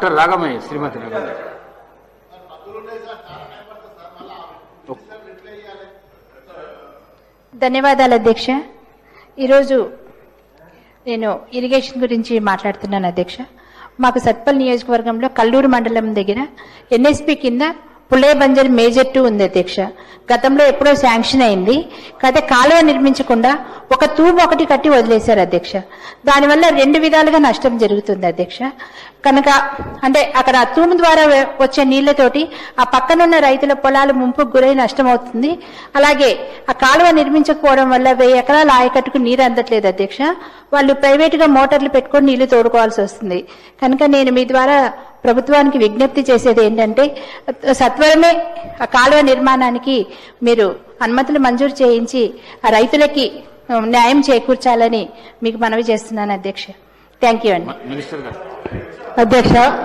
Doctor Ragamayi, శ్రీమతి రాగమయ్య. ధన్యవాదాలు అధ్యక్ష. ఈరోజు నేను ఇరిగేషన్ గురించి మాట్లాడుతున్నాను అధ్యక్ష. మాకు సత్పల్ నియోజకవర్గంలో కల్లూరు మండలం దగ్గర ఎన్ఎస్పి కింద పుల్లే బంజర్ మేజర్ 2 ఉంది అధ్యక్ష. గతంలో ఎప్పుడో శాంక్షన్ అయింది. కాకపోతే కాలువ నిర్మించకుండా ఒక తూము ఒకటి కట్టి వదిలేశారు అధ్యక్ష. దానివల్ల 2 విధాలుగా నష్టం జరుగుతుంది అధ్యక్ష. కనుక అంటే అక్కడ ఆ తూము ద్వారా వచ్చే నీళ్లతోటి ఆ పక్కనున్న రైతుల పొలాలు ముంపుకు గురై నష్టం అవుతుంది. అలాగే ఆ కాలువ నిర్మించకపోవడం వల్ల 1000 ఎకరాల ఆయకట్టుకు నీరు అందట్లేదు అధ్యక్ష. వాళ్ళు ప్రైవేటుగా మోటార్లు పెట్టుకొని నీళ్లు తోడుకోవాల్సి వస్తుంది. కనుక నేను మీ ద్వారా ప్రభుత్వానికి విజ్ఞప్తి చేసేది ఏంటంటే సత్వరమే ఆ కాలువ నిర్మాణానికి మీరు అనుమతులు మంజూరు చేయించి ఆ రైతులకి న్యాయం చేకూర్చాలని మీకు మనవి చేస్తున్నాను అధ్యక్ష. థ్యాంక్ యూ అండి మినిస్టర్ గారు. అధ్యక్ష